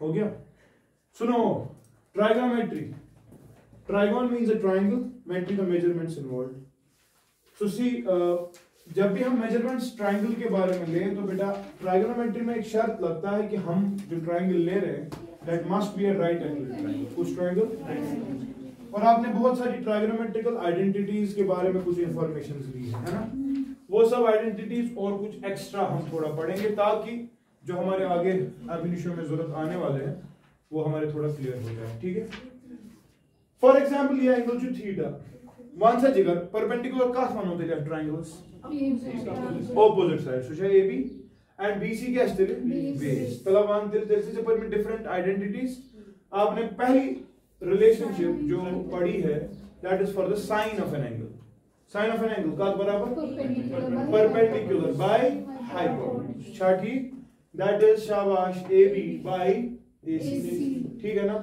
हो गया। सुनो, trigonometry, trigon means a triangle, metry the measurements involved. So see, जब भी हम मेजरमेंट्स ट्रायंगल के बारे में लें तो बेटा ट्राइगोनोमेट्री में एक शर्त लगता है कि हम जो ट्रायंगल ले रहे हैं that must be a right angle triangle. कुछ ट्रायंगल, और आपने बहुत सारी ट्राइगोनोमेट्रिकल आइडेंटिटीज के बारे में कुछ इंफॉर्मेशन ली है ना, वो सब आइडेंटिटीज और कुछ एक्स्ट्रा हम थोड़ा पढ़ेंगे ताकि जो हमारे आगे अभिनिशों में जरूरत आने वाले हैं वो हमारे थोड़ा क्लियर हो जाए, ठीक है। फॉर एग्जांपल ये एंगल जो थीटा वन सा जिगर परपेंडिकुलर कथ वन तेल triangles opposite sides, so AB and BC क्या स्टिल बेस, तला वन तेल से पर में डिफरेंट आइडेंटिटीज। आपने पहली रिलेशनशिप जो पढ़ी है that is for the sine of an angle. Sine of an angle का बराबर परपेंडिकुलर बाय हाइपोटेन्यूज, ठीक, दैट इज शाबाश AB बाय AC, ठीक है ना।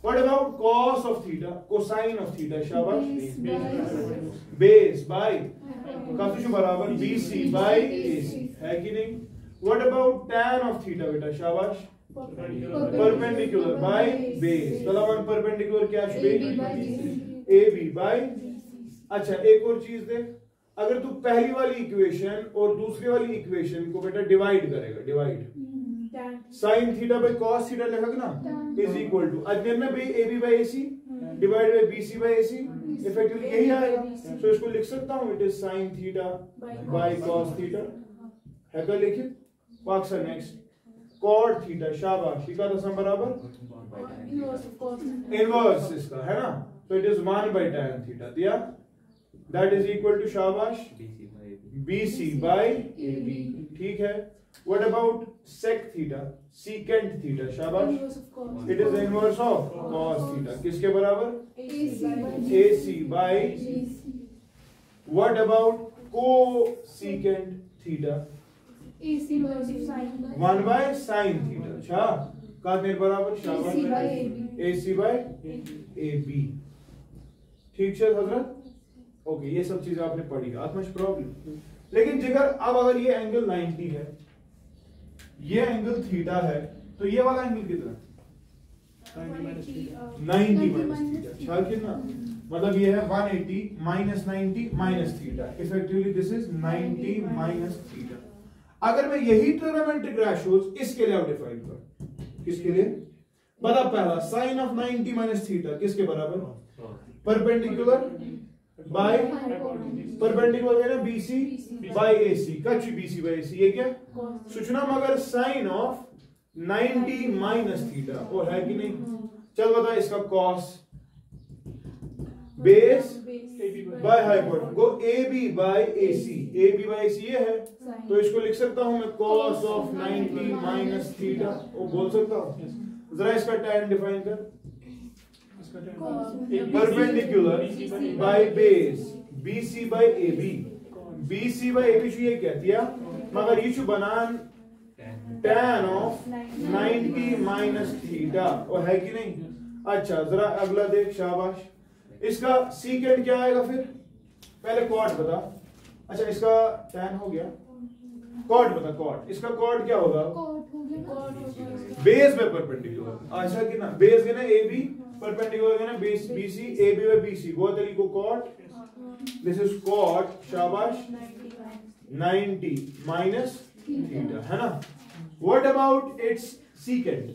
What about cos of theta, cosine of theta, शाबाश बेस बाय काफी बराबर BC बाय AC, है कि नहीं। What about tan of theta बेटा, शाबाश परपेंडिकुलर बाय बेस, तलावन परपेंडिकुलर क्या AB बाय। अच्छा एक और चीज देख, अगर तू पहली वाली इक्वेशन और दूसरी वाली इक्वेशन को बेटा डिवाइड करेगा, divide sine theta by cos theta लिखोगे ना इज इक्वल टू अजमेर में भाई AB by AC divide by BC by AC, effectively यही आएगा। सो इसको लिख सकता हूं it is sine theta by cos theta, है क्या लिखित पाक्सा। नेक्स्ट कॉट थीटा, शाबाश, इसका दसम बराबर इनवर्स इसका, है ना। So it is 1 by tan theta दिया, दैट इज इक्वल टू शाबाश BC बाय AB, ठीक है। What about sec theta, secant theta, शाबाश, it is the inverse of cos theta, किसके बराबर AC by। What about cosecant theta, 1 by sin theta, अच्छा का मेरे बराबर शाबाश AC by AB, ठीक है हजरत। ओके, ये सब चीजें आपने पढ़ी है, आत्मश प्रॉब्लम। लेकिन जिगर अब अगर ये एंगल 90 है, ये एंगल थीटा है, तो ये वाला एंगल कितना 90 माइनस थीटा, ख्याल कितना, मतलब ये है 180 minus 90 minus theta, effectively this is 90 minus theta. अगर मैं यही ट्रिग्नोमेट्रिक रेशियोज इसके लिए डिफाइन करूं, किसके लिए बता, पहला साइन ऑफ 90 माइनस थीटा किसके बराबर, परपेंडिकुलर बाय परपेंडिकुलर है ना BC बाय AC, कच्ची BC बाय AC, ये क्या सूचना मगर साइन ऑफ 90 माइनस थीटा, और है कि नहीं। चल बता इसका cos base by hypotenuse go AB by AC, AB by AC ये है, तो इसको लिख सकता हूं मैं कॉस ऑफ 90 माइनस थीटा, वो बोल सकता हूं। जरा इसका tan डिफाइन कर, perpendicular by base BC by AB, BC by AB ये क्या दिया, मगर ये बनान tan ऑफ 90 माइनस थीटा, और है कि नहीं। अच्छा जरा अगला देख, शाबाश, इसका सीकेंट क्या आएगा फिर, पहले कॉट बता। अच्छा इसका tan हो गया, कॉट बता, कॉट, इसका कॉट क्या होगा, बेस पे परपेंडिकुलर, अच्छा कि ना, बेस के ना AB परपेंडिकुलर है ना BC, AB बाय BC, वो तरीको कॉट, दिस इज कॉट, शाबाश 90 माइनस थीटा, है ना। व्हाट अबाउट इट्स सीकेंट,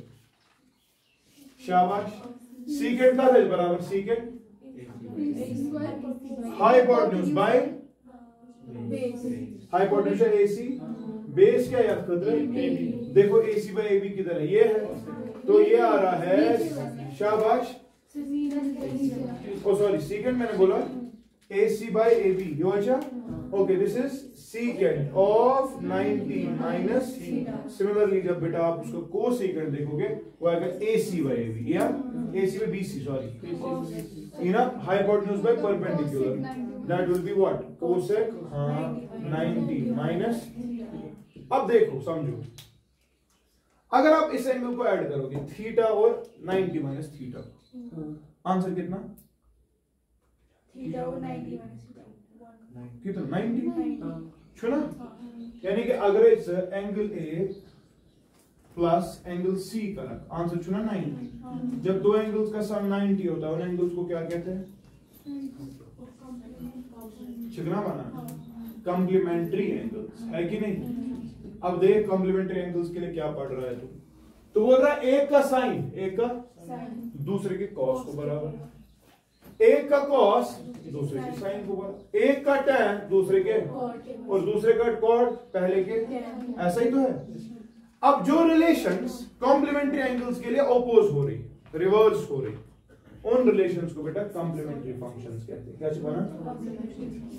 शाबाश, सीकेंट का है बराबर secant hypotenuse by hypotenuse AC, base क्या याद कर रहे, देखो AC बाय AB किधर है, ये है, तो ये आ रहा है शाबाश, ओ सॉरी सीकेंट मैंने बोला AC बाय AB, यो अच्छा, okay this is secant of 90 minus. Similarly जब बेटा आप उसको को सीकेंट देखोगे वो आएगा AC बाय AB, या AC बाय BC, सॉरी, इन hypotenuse by perpendicular, that will be what, cosec 90 minus. अब देखो समझो, अगर आप इस एंगल को ऐड करोगे थीटा और 90 माइनस थीटा, आंसर कितना, थीटा और 90 माइनस कितना 90, सुना, यानी कि अगर इस angle A plus angle C का लग, आंसर चुना 90। जब दो एंगल्स का सम 90 होता है उन एंगल्स को क्या कहते हैं? चिकना बना, कॉम्प्लीमेंट्री एंगल्स, है कि नहीं? अब देख कॉम्प्लीमेंट्री एंगल्स के लिए क्या पढ़ रहा है तू? तो बोल रहा है एक का साइन एक का दूसरे के कॉस को बराबर, एक का कॉस दूसरे के साइन को बराबर, एक का टैन दूसरे के और दूसरे का कॉट पहले के, ऐसा ही तो है। अब जो रिलेशंस कॉम्प्लीमेंट्री एंगल्स के लिए अपोज हो रही, रिवर्स हो रही, उन रिलेशंस को बेटा कॉम्प्लीमेंट्री फंक्शंस कहते हैं। क्या छिपाना?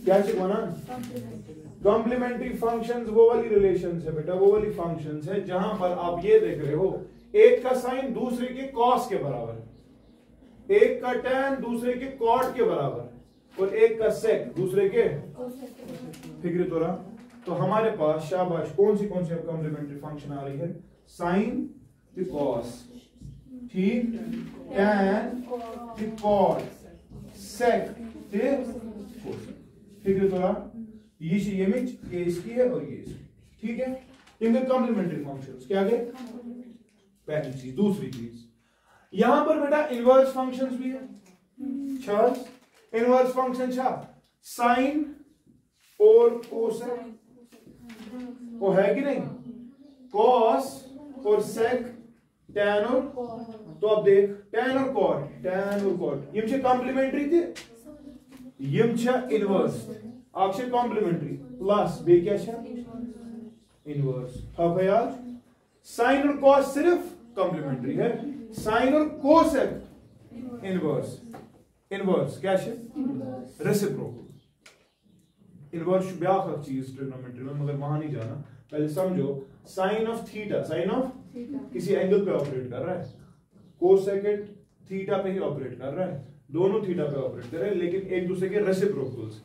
क्या छिपाना? कॉम्प्लीमेंट्री फंक्शंस वो वाली रिलेशंस है बेटा, वो वाली फंक्शंस है जहां पर आप ये देख रहे हो एक का साइन दूसरे के कॉस के बराबर है, एक का टैन दूसरे के कॉट के बराबर और एक का सेक दूसरे के, फिक्र तो रहा। तो हमारे पास शाबाश कौन सी कॉम्प्लीमेंट्री फंक्शन आ रही है? साइन द कॉस, ठीक, tan the cot, sec the cos, फिक्र तो रहा। ये इमेज ये इसकी है और ये इसकी, ठीक है। इनके कॉम्प्लीमेंट्री फंक्शंस क्या गए? पहली चीज। दूसरी चीज यहां पर बेटा इनवर्स फंक्शंस भी है, छास इनवर्स फंक्शन छा साइन और कोसेक, वो है कि नहीं? कॉस और सेक, टैन और, तो अब देख टैन और कॉट, टैन और कॉट ये कॉम्प्लीमेंट्री थे, ये इनवर्स आपसे कॉम्प्लीमेंट्री प्लस बे क्या इनवर्स था यार। साइन और कॉस सिर्फ कॉम्प्लीमेंट्री है, साइन और कोसेक इनवर्स, इनवर्स क्या रेसिप्रोकल। इनवर्स ब्याख चीज ट्रिग्नोमेट्री में, मगर वहां नहीं जाना, पहले समझो। Sine of theta, sine of किसी एंगल पे ऑपरेट कर रहा है, कोसेकेंट थीटा पे ही ऑपरेट कर रहा है, दोनों थीटा पे ऑपरेट कर रहे हैं लेकिन एक दूसरे के रेसिप्रोकल्स,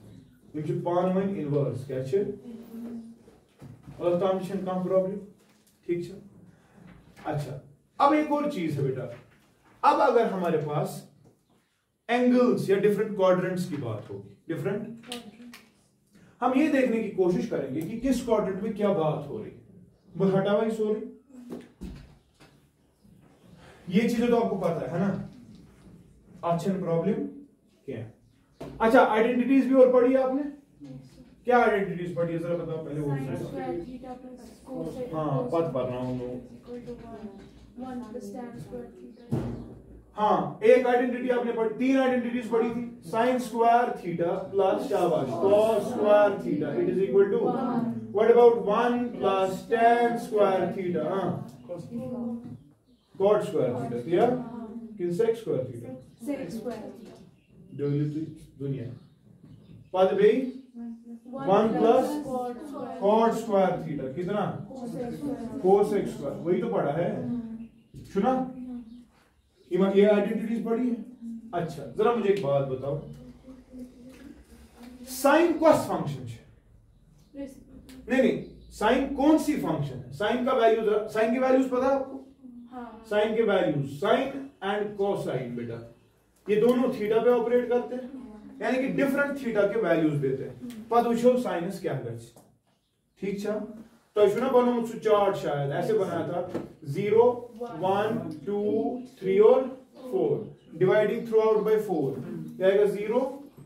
पान वन इनवर्स क्या छे। और तामशन का प्रॉब्लम, ठीक है। अच्छा अब एक और चीज है बेटा, अब अगर हमारे पास एंगल्स या डिफरेंट क्वाड्रेंट्स की बात होगी, डिफरेंट, हम ये देखने की कोशिश करेंगे कि किस क्वाड्रेंट में क्या बात हो रही है। बस हटावा ही सो रही, ये चीजें तो आपको पता है ना। अच्छा प्रॉब्लम क्या है? अच्छा आइडेंटिटीज भी और पढ़ी है आपने? क्या आइडेंटिटीज पढ़ी है जरा बताओ पहले वो। हाँ पद पढ़ रहा हूं। हाँ एक आइडेंटिटी आपने पढ़ी, तीन आइडेंटिटीज पढ़ी थी। साइन स्क्वायर थीटा प्लस शाबाश cos square theta it is equal to, what about 1 plus tan square theta, cot square theta, clear? कि sec square theta, sec square जो दुनिया पद भी 1 प्लस कॉट स्क्वायर थीटा कितना? Cosec square, वही तो पढ़ा है, सुना? ये आइडेंटिटीज पढ़ी है। अच्छा जरा मुझे एक बात बताओ, साइन कॉस फंक्शन है, नहीं साइन कौन सी फंक्शन है? साइन का वैल्यू, साइन की वैल्यूज पता है आपको? साइन के वैल्यूज, साइन एंड कोसाइन बेटा ये दोनों थीटा पे ऑपरेट करते हैं, यानी कि डिफरेंट थीटा के वैल्यूज देते हैं। पद उछो साइनस क्या है, ठीक है। तो इसमें बनो मुझसे चार्ट शायद ऐसे बनाया था 0 1 2 3 और 4 डिवाइडिंग थ्रू आउट बाई 4, आएगा 0,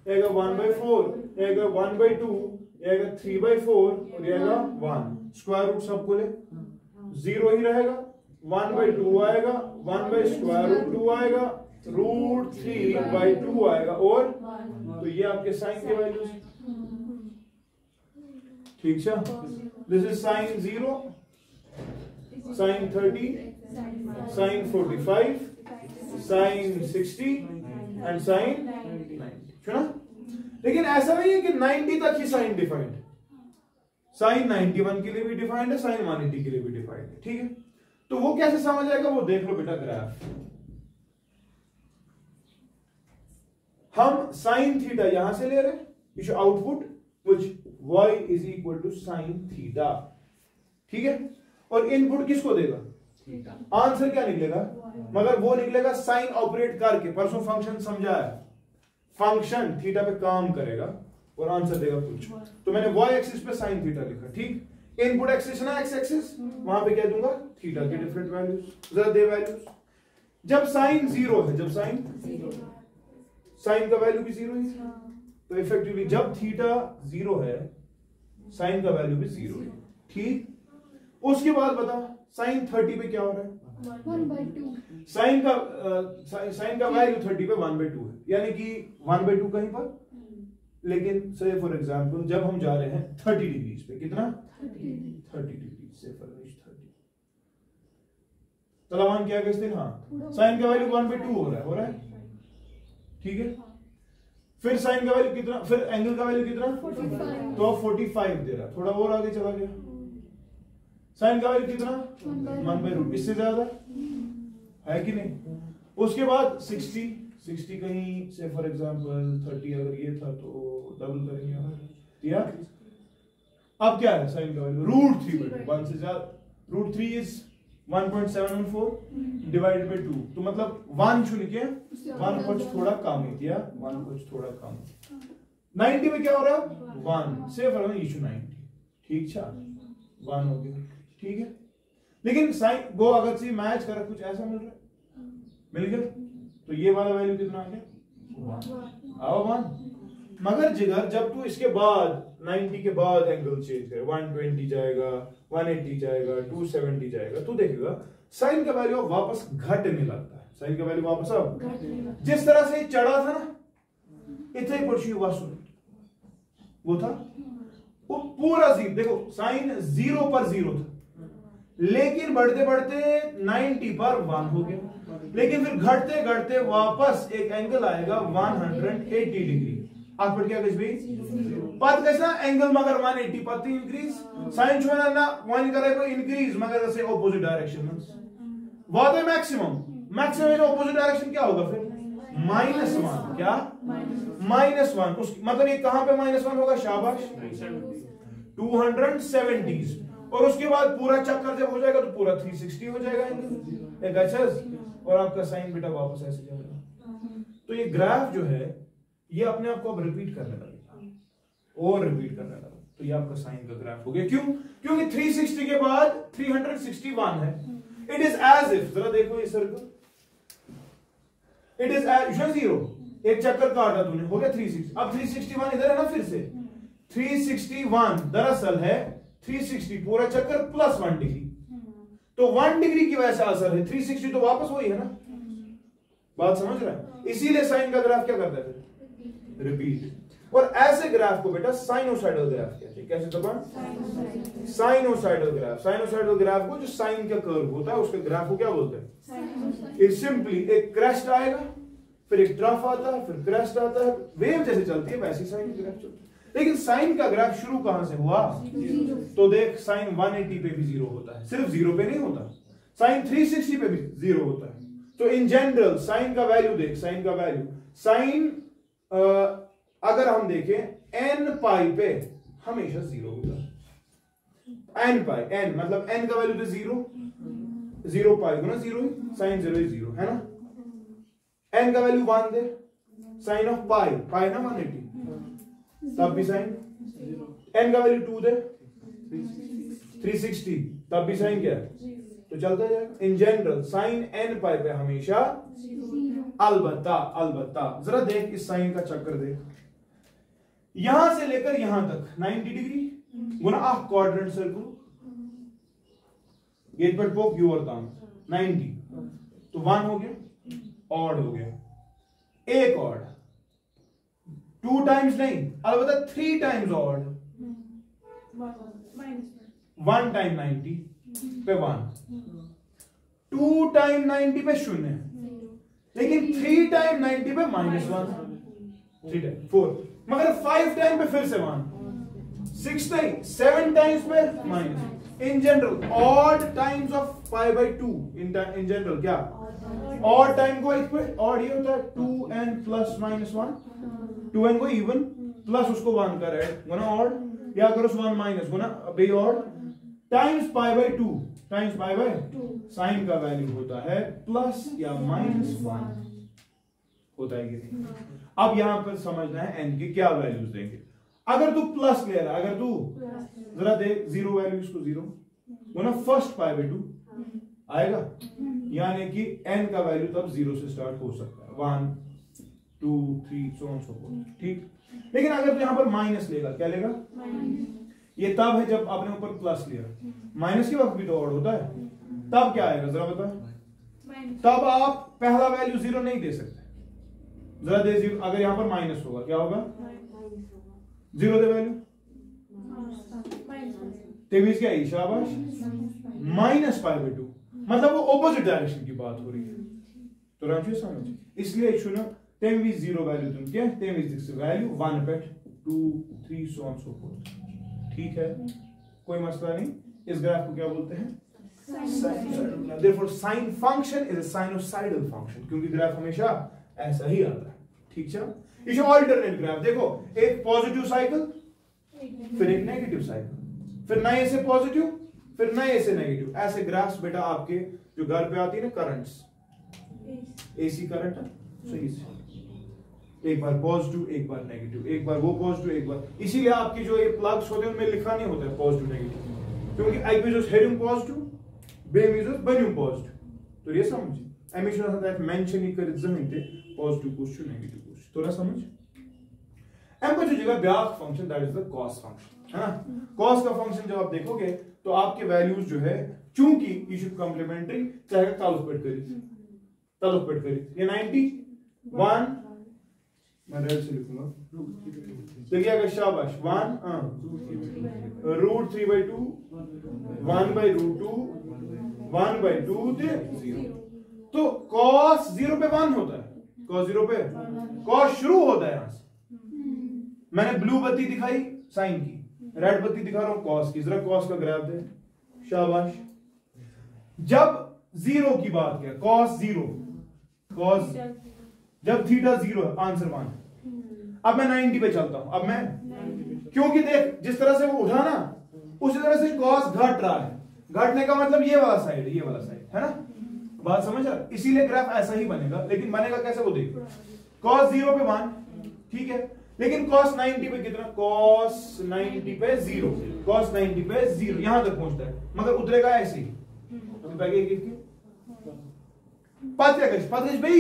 आएगा 1/4, आएगा 1/2, आएगा 3/4 और आएगा 1। स्क्वायर रूट सबको ले, 0 ही रहेगा, 1/2 आएगा, 1/√2 आएगा, √3/2 आएगा और तो ये आपके साइन के वैल्यूज, ठीक है। This is sine 0, sine 30, sine 45, sine 60 and sine 90, सुना? लेकिन ऐसा नहीं है कि 90 तक ही साइन डिफाइंड है, साइन 91 के लिए भी डिफाइंड है, साइन 180 के लिए भी डिफाइंड है, ठीक है। तो वो कैसे समझ आएगा वो देख लो बेटा ग्राफ। हम साइन थीटा यहां से ले रहे हैं, इस output which y is equal to sin theta, ठीक है। और इनपुट किसको देगा? आंसर क्या निकलेगा? मगर वो निकलेगा साइन ऑपरेट करके, परसों फंक्शन समझाया, फंक्शन थीटा पे काम करेगा और आंसर देगा कुछ। तो मैंने y एक्सिस पे साइन थीटा लिखा, ठीक। इनपुट एक्सिस ना एक्स एक्सिस, वहां पे क्या दूंगा थीटा के डिफरेंट वैल्यूज। जरा दे वैल्यूज। जब साइन जीरो है, जब साइन का वैल्यू भी जीरो है, तो इफेक्टिवली जब थीटा जीरो है साइन का वैल्यू भी जीरो है। ठीक, उसके बाद बता साइन 30 पे क्या हो रहा है? 1/2। साइन का वैल्यू 30 पे 1/2 है, यानी कि 1/2 कहीं पर। लेकिन से फॉर एग्जांपल जब हम जा रहे हैं 30 डिग्रीज पे, कितना 30 डिग्री से फॉरवर्ड 30, तलावान क्या कहते हैं? हाँ, साइन का वैल्यू 1/2 हो रहा है ठीक है। फिर साइन का वैल्यू कितना, फिर एंगल का वैल्यू कितना 45। तो 45 दे रहा, थोड़ा और आगे चला गया। साइन का वैल्यू कितना 1/√, इससे ज्यादा है कि नहीं। उसके बाद 60 कहीं से फॉर एग्जांपल 30 अगर ये था तो डबल करेंगे या। अब क्या है साइन का वैल्यू √3/2, 1 से ज्यादा। √3 इज 1.714 डिवाइडेड बाय 2, तो मतलब 1 चुन के 1 कुछ थोड़ा कम ही दिया, 1 कुछ थोड़ा कम। 90 में क्या हो रहा है 1 से फॉर इशू 90, ठीक है 1 हो गया ठीक है। लेकिन साइन वो अगर से मैच कर कुछ ऐसा मिल रहा है, मिल गया, तो ये वाला वैल्यू कितना आ गया 1। मगर जिगर जब तू इसके बाद 90 के बाद एंगल चेंज करे, 120 जाएगा, 180 जाएगा, 270 जाएगा, तू देखेगा साइन का वैल्यू वापस घटने लगता है। साइन का वैल्यू वापस अब जिस तरह से चढ़ा था ना इतने पुरुषी वासु वो था, वो पूरा जीरो। देखो साइन 0 पर 0 था, लेकिन बढ़ते बढ़ते 90 पर 1 हो गया, लेकिन फिर घटते घटते वापस एक एंगल आएगा 180 डिग्री। आप पर क्या कहीं पद कैसा एंगल मगर 180 पद इंक्रीज साइन छो ना 1 करे इंक्रीज मगर ऐसे ऑपोजिट डायरेक्शन में वो तो मैक्सिमम इन ऑपोजिट डायरेक्शन क्या होगा फिर -1, क्या -1। उस मतलब ये कहां पे -1 होगा शाबाश 270, और उसके बाद पूरा चक्कर जब हो जाएगा तो पूरा 360 हो जाएगा एंगल एक अच्छा, और आपका साइन बेटा वापस ऐसे जाएगा। तो ये ग्राफ जो है ये अपने आप को अब रिपीट करने लगेगा और रिपीट करने लगा, तो ये आपका साइन का ग्राफ हो गया। क्यों? क्योंकि 360 के बाद 361 है। इट इज एज इफ, जरा देखो ये सर्कल, इट इज एज 0, एक चक्कर काटा तूने, हो गया 360। अब 361 इधर है ना, फिर से 361 दरअसल है 360 पूरा चक्कर प्लस 1 डिग्री, तो 1 डिग्री की वजह से असर है 360, तो वापस वही है ना। बात समझ रहा है? इसीलिए साइन का ग्राफ क्या करता है फिर रिपीट। और ऐसे ग्राफ को बेटा साइनोसाइडल ग्राफ कहते हैं। कैसे तो साइनोसाइडल ग्राफ। साइनोसाइडल ग्राफ को जो साइन का कर्व होता है उसके ग्राफ को क्या बोलते हैं? इट सिंपली एक क्रेस्ट आएगा, फिर एक ट्रफ आता है, फिर क्रेस्ट आता है, वेव जैसे चलती है वैसे साइन का ग्राफ चलता है। लेकिन साइन का ग्राफ शुरू कहां से हुआ? तो देख साइन 180 पे भी 0 होता है, सिर्फ 0 पे नहीं होता, साइन 360 पे भी 0 होता है। तो इन जनरल साइन का वैल्यू देख, साइन का वैल्यू साइन अगर हम देखें n पाई पे हमेशा 0 होगा। n पाई, n मतलब n का वैल्यू तो 0 पाई गुना 0 साइन 0 is 0 है ना। n का वैल्यू 1 दे, साइन ऑफ पाई ना 180 तब भी साइन, n का वैल्यू 2 दे 360 तब भी साइन क्या है, तो चलता जाएगा। इन जनरल साइन n पाई पे हमेशा अलबत्ता जरा देख इस साइन का चक्कर देख, यहां से लेकर यहां तक 90 डिग्री गुना क्वाड्रेंट सर्कल, गेट पर पोक यू और ताम 90, तो 1 हो गया, ऑड हो गया, एक ऑड, 2 टाइम्स नहीं अलबत्ता 3 टाइम्स ऑड, 1 टाइम 90 पे 1, 2 टाइम 90 पे 0, लेकिन 3 टाइम 90 पे -1, 3 टाइम 4, मगर 5 टाइम पे फिर से 1, 6 टाइम 7 टाइम्स पे minus. In general odd times of π/2 in general क्या ऑड टाइम को एक पे ऑड ये होता है 2n प्लस -1, 2n को इवन प्लस उसको 1 कर ऐड गुना ऑड, या करो 1 माइनस गुना बे ऑड टाइम्स π/2 टाइम्स π/2, साइन का वैल्यू होता है प्लस या -1 होता है। अब यहां पर समझना है n के क्या वैल्यूज देंगे। अगर तू प्लस ले रहा, अगर तू जरा देख 0 वैल्यू इसको 0 वो ना फर्स्ट पाई बाय 2 आएगा, यानी कि n का वैल्यू तब 0 से स्टार्ट हो सकता है 1 2 3 so on so forth, ठीक। लेकिन अगर तू यहां पर माइनस लेगा, क्या लेगा? ये तब है जब आपने ऊपर प्लस लिया, माइनस के वक्त भी तो ऑड होता है, तब क्या आएगा जरा बता? तब आप पहला वैल्यू 0 नहीं दे सकते, जरा दे 0। अगर यहां पर माइनस होगा क्या होगा? 0 दे वैल्यू, तेवीस क्या है? शाबाश, माइनस पाई बाय 2, मतलब वो ऑपोजिट डायरेक्शन की बात हो रही है। तो राजू समझ, इसलिए सुनो तेवीस 0 वैल्यू तुम क्या? तेवीस दिक्स value 1 pet 2 3 so on so forth, ठीक है, कोई मसला नहीं। इस ग्राफ को क्या बोलते हैं? Sinusoidal. Therefore sin function is a sinusoidal function, क्योंकि ग्राफ हमेशा ऐसा ही आता है, ठीक है। ये जो अल्टरनेट ग्राफ देखो, एक पॉजिटिव साइकिल फिर एक नेगेटिव साइकिल, फिर नए से पॉजिटिव फिर नए से नेगेटिव, ऐसे ग्राफ्स बेटा आपके जो घर पे आती है ना करंट्स, एसी करंट सही से, एक बार पॉजिटिव एक बार नेगेटिव, एक बार वो पॉजिटिव एक बार, इसीलिए आपकी जो ये प्लग्स होते हैं उनमें लिखा नहीं होता है पॉजिटिव नेगेटिव, क्योंकि एक भी जो हेडिंग पॉजिटिव बेम जो बनियो पॉजिटिव, तो ये समझिए अमी जो है मेंशन ही कर जमीन पे पॉजिटिव कुछ नेगेटिव कुछ, तो ना समझ। एम पर जो जगह back function that is the cos function, है ना। कॉस का फंक्शन जब आप देखोगे तो आपके वैल्यूज जो है, चूंकि ये शुड कंप्लीमेंट्री चाहे ताल्लुक करी, ये 91 मैं रेड से लिखूंगा, देखिए अगर शाबाश 1 रूट 3/2 1/√2 1/2 दे 0, तो cos 0 पे 1 होता है, cos 0 पे cos शुरू होता है यहां से। मैंने ब्लू बत्ती दिखाई साइन की, रेड बत्ती दिखा रहा हूं कॉस की, जरा कॉस का ग्राफ दे, शाबाश। जब 0 की बात किया, cos 0 cos, जब थीटा 0 है, आंसर 1। अब मैं 90 पे चलता हूं, अब मैं, क्योंकि देख जिस तरह से वो उठा ना उसी तरह से cos घट रहा है, घटने का मतलब ये वाला साइड, ये वाला साइड है ना, बात समझ आ? इसीलिए ग्राफ ऐसा ही बनेगा, लेकिन बनेगा कैसे वो देखो, cos 0 पे 1, ठीक है, लेकिन cos 90 पे कितना? cos 90 पे 0, cos 90 पे 0 यहां तक पहुंचता है, मगर उतरेगा ऐसे ही, पद भाई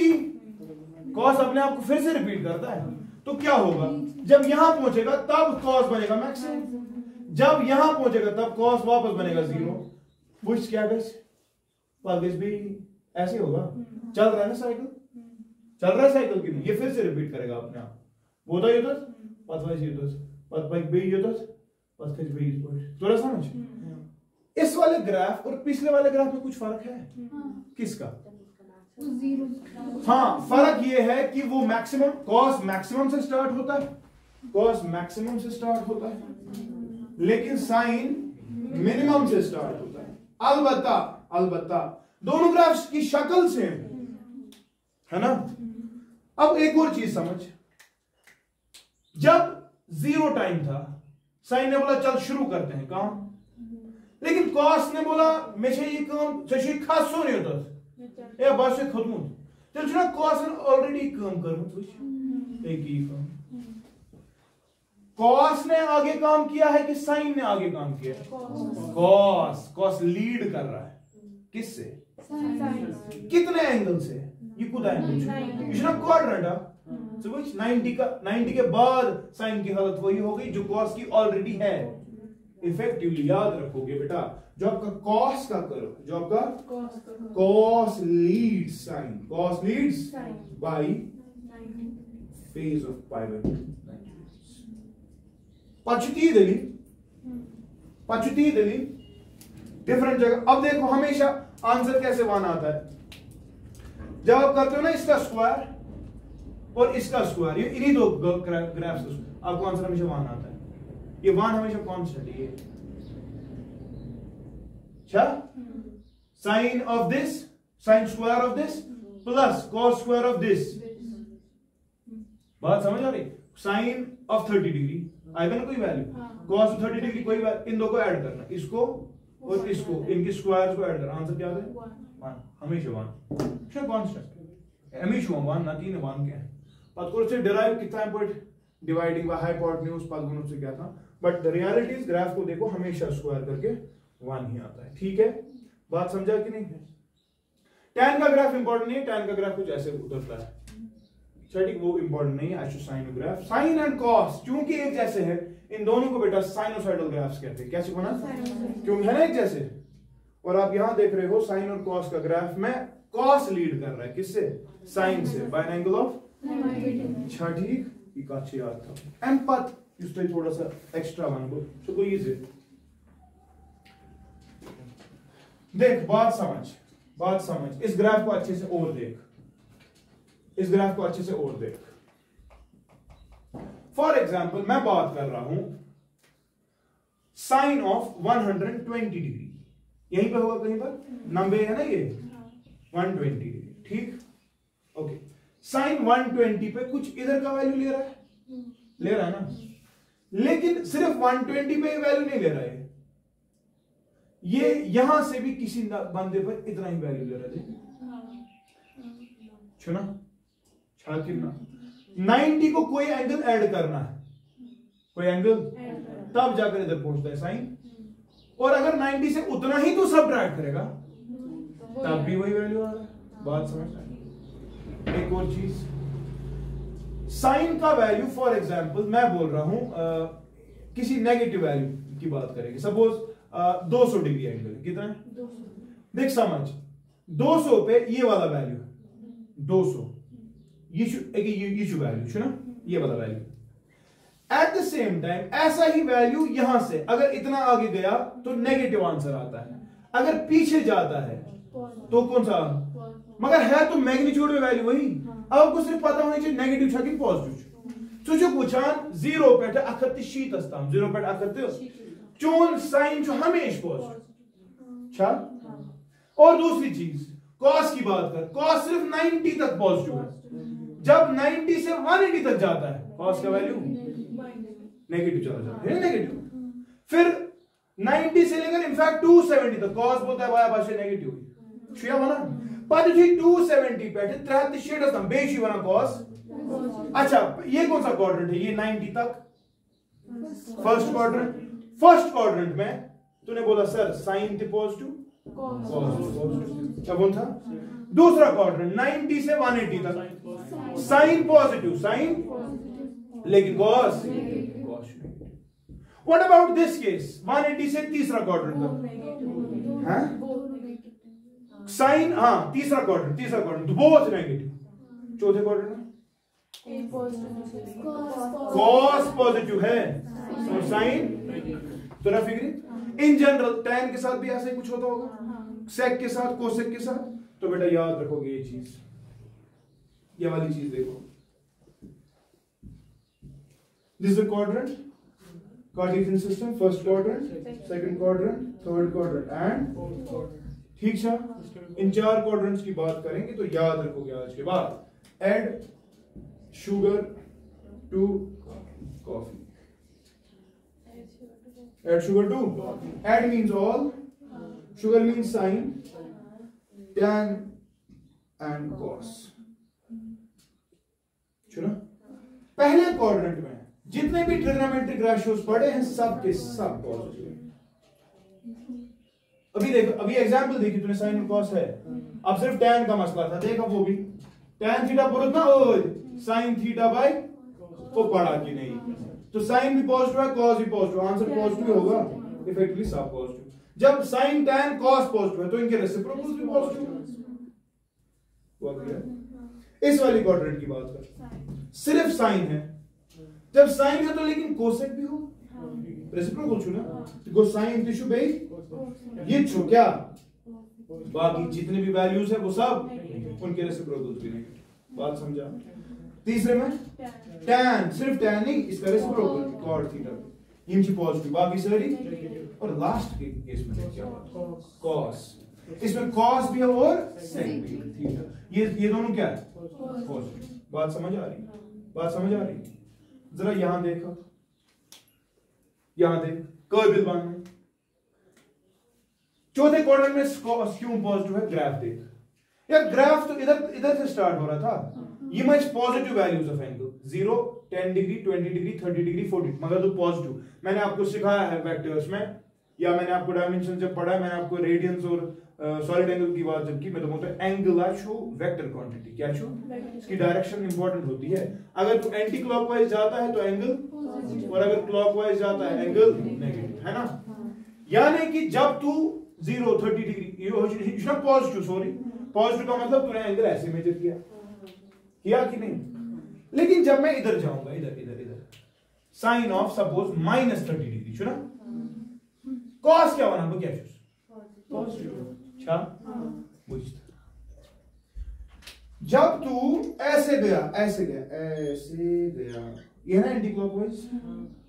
cos अपने आप को फिर से रिपीट करता है, तो क्या होगा? जब यहां पहुंचेगा तब cos बनेगा मैक्सिमम, जब यहां पहुंचेगा तब cos वापस बनेगा 0, which क्या गैस पद भी ऐसे होगा, चल रहा है ना साइकिल, चल रहा है साइकिल की, ये फिर से रिपीट करेगा अपने आप, वो तो ये तो पदवाइज ये तो पदवाइज बे ये तो पदखज बे इस पर, थोड़ा समझ। इस वाले ग्राफ और पिछले वाले ग्राफ में कुछ फर्क है? किसका? हाँ, फर्क ये है कि वो मैक्सिमम कॉस मैक्सिमम से स्टार्ट होता है, कॉस मैक्सिमम से स्टार्ट होता है, लेकिन साइन मिनिमम से स्टार्ट होता है। अलबत्ता दोनों ग्राफ्स की शक्ल सेम है ना। अब एक और चीज समझ, जब 0 टाइम था साइन ने बोला चल शुरू करते हैं काम, लेकिन कॉस ने बोला मेशे ये काम चशी खास सो नहीं होता या बस से खत्म चल छुना कॉस ने ऑलरेडी काम करमत वच एक ही काम, कॉस ने आगे काम किया है कि साइन ने आगे काम किया है? कॉस लीड कर रहा है, किससे? कितने एंगल से? ये कुदा एंगल से, ये ना क्वाड्रेंट so which 90 के बाद साइन की हालत वही हो गई जो कॉस की ऑलरेडी है। इफेक्टिवली याद रखोगे बेटा, जो आपका कॉस का कर्व, जो आपका cos leads sine, cos leads by phase of pi by 2 पचती दिली डिफरेंट जगह। अब देखो हमेशा आंसर कैसे 1 आता है, जब आप करते हो ना इसका स्क्वायर और इसका स्क्वायर, ये इन्हीं दो ग्राफ्स का आपको आंसर हमेशा 1 आता है। ये 1 हमेशा कांस्टेंट है। अच्छा, sine of this, sine square of this plus cos square of this, बात समझ आ रही? साइन ऑफ 30 डिग्री आएगा ना कोई वैल्यू, कॉस 30 डिग्री कोई वैल्यू, इन दो को ऐड करना, इसको और इसको, इनके स्क्वायर्स को ऐड करना, आंसर क्या आता है? 1 हमेशा 1 कांस्टेंट हमेशा 1 ना 3 1 क्या है पद को से डिराइव कितना है, बट डिवाइडिंग बाय हाइपोटेन्यूज पद गुणों से क्या था, but the reality is graph को देखो हमेशा स्क्वायर करके 1 ही आता है। ठीक है, बात समझा कि नहीं? tan का ग्राफ इंपॉर्टेंट नहीं है, tan का ग्राफ कुछ ऐसे उतरता है, ठीक, वो इंपॉर्टेंट नहीं है। As to sine graph, sine and cos चूंकि एक जैसे है, इन दोनों को बेटा साइनोसॉइडल ग्राफ्स कहते हैं। कैसे बना? क्योंकि है ना एक जैसे, और आप यहां देख रहे हो साइन और कॉस का ग्राफ में कॉस लीड कर रहा है, किससे? साइन से, बाय एन एंगल ऑफ। अच्छा ठीक, ये काचे याद था। एम पथ इससे थोड़ा सा एक्स्ट्रा वन को सो कोई इजी। देख बात समझ, इस ग्राफ को अच्छे से और देख, इस ग्राफ को अच्छे से और देख। फॉर एग्जाम्पल मैं बात कर रहा हूं साइन ऑफ 120 डिग्री, यहीं पे होगा कहीं पर, 90 है ना ये, 120 डिग्री, ठीक, ओके। साइन 120 पे कुछ इधर का वैल्यू ले रहा है ना, लेकिन सिर्फ 120 पे वैल्यू नहीं ले रहा है, ये यहां से भी किसी बंदे पर इतना ही वैल्यू ले रहा है, सुना छात्र ना। 90 को कोई एंगल ऐड करना है, कोई एंगल, तब जाकर इधर पहुंचता है साइन, और अगर 90 से उतना ही तो सब्ट्रैक्ट करेगा तब भी वही वैल्यू आ रहा है। बात समझना है। एक और चीज, साइन का वैल्यू फॉर एग्जांपल मैं बोल रहा हूं किसी नेगेटिव वैल्यू की बात करेंगे, सपोज 200 डिग्री एंगल, कितना है? 200। देख समझ, 200 पे ये वाला वैल्यू है 200, ये वैल्यू ना, ये वाला value. At the same time ऐसा ही वैल्यू यहां से अगर इतना आगे गया तो नेगेटिव आंसर आता है, अगर पीछे जाता है तो कौन सा, मगर है तो मैग्नीट्यूड में वैल्यू वही। अब आपको सिर्फ पता होना चाहिए नेगेटिव छा कि पॉजिटिव। तो जो पूछान 0 पे अखत शीत अस्ताम 0 पे अखत चोन साइन जो हमेशा पॉजिटिव छा। और दूसरी चीज कॉस की बात कर, कॉस सिर्फ 90 तक पॉजिटिव है, जब 90 से 180 तक जाता है कॉस का वैल्यू नेगेटिव चला जाता है, नेगेटिव। फिर 90 से लेकर इनफैक्ट 270 तक कॉस बोलता है वाया भाषा नेगेटिव शिया बना, पर जी 270 पे 3 शेड असम बेशी बना कॉस। अच्छा ये कौन सा क्वाड्रेंट है? ये 90 तक फर्स्ट क्वाड्रेंट। फर्स्ट क्वाड्रेंट में तूने बोला सर साइन थे पॉजिटिव, कॉस क्या बोल था? दूसरा क्वाड्रेंट 90 से 180 तक साइन पॉजिटिव, साइन लेकिन cos. What about this case 180 से तीसरा क्वाड्रेंट तक, हाँ साइन, हाँ तीसरा क्वाड्रेंट बोथ नेगेटिव। चौथे क्वाड्रेंट में कॉस पॉजिटिव है और साइन तो ना फिगर। इन जनरल tan के साथ भी ऐसे कुछ होता होगा, सेक के साथ, कोसेक के साथ। तो बेटा याद रखोगे ये चीज, ये वाली चीज देखो, this is the quadrant Cartesian system, first quadrant, second quadrant, third quadrant and, ठीक है। इन 4 क्वाड्रेंट्स की बात करेंगे तो याद रखोगे आज के बाद add sugar to coffee, add sugar to, add means all, sugar means sine, tan and cos। सुनो, पहले क्वाड्रेंट में जितने भी ट्रिग्नोमेट्रिक रेशियोज पढ़े हैं सब के सब पॉजिटिव। अभी देखो, अभी एग्जांपल देखी तूने, साइन और कॉस है, अब सिर्फ tan का मसला था, देखो वो भी tan थीटा पुरुष ना हो, साइन थीटा बाय वो पढ़ा कि नहीं, तो साइन भी पॉजिटिव है, कॉस भी पॉजिटिव, आंसर पॉजिटिव होगा, इफेक्टिवली सब पॉजिटिव। जब साइन tan कॉस पॉजिटिव है तो इनके रेसिप्रोकल्स भी पॉजिटिव है। इस वाली क्वाड्रेंट की बात कर, सिर्फ साइन है, जब साइन है तो लेकिन कोसेक भी हो, रेसिप्रोकल छू ना, तो साइन टिश्यू बेस ये छू क्या, बाकी जितने भी वैल्यूज है वो सब उनके रेसिप्रोकल्स भी नहीं। बात समझा? तीसरे में tan, सिर्फ tan नहीं, इसका रेसिप्रोकल cot थीटा इनकी पॉजिटिव, बाकी सारी। और लास्ट के केस में क्या हुआ, cos, इसमें cos भी है और sec भी है, थीटा, ये दोनों क्या है, पॉजिटिव। बात समझ आ रही? बात समझ आ रही? जरा यहां देखो, यहां देख कर्व बिल बन, चौथे क्वाड्रेंट में क्यों पॉजिटिव है, ग्राफ देख यार, ग्राफ तो इधर से स्टार्ट हो रहा था, ये much positive values of angle 0 10 degree 20 degree 30 degree 40, मगर तो पॉजिटिव। मैंने आपको सिखाया है वेक्टर्स में, या मैंने आपको डायमेंशन जब पढ़ा है, मैंने आपको रेडियंस और सॉलिड एंगल की बात जब की, मैं तो बोलता हूं एंगल आछो वेक्टर क्वांटिटी, क्या छो, इसकी डायरेक्शन इंपॉर्टेंट होती है। अगर तू एंटी क्लॉकवाइज जाता है तो एंगल, और अगर क्लॉकवाइज जाता है एंगल नेगेटिव, है ना। यानी कि जब तू 0 30 डिग्री ये पॉजिटिव, सॉरी पॉजिटिव का मतलब तूने एंगल ऐसे मेजर किया कि नहीं। लेकिन जब मैं इधर जाऊंगा, इधर इधर इधर साइन ऑफ सपोज -30 डिग्री छो ना, कॉस क्या बना, क्या पॉजिटिव, अच्छा बुझता। जब तू ऐसे गया ऐसे गया ऐसे गया, ये ना एंटी क्लॉकवाइज,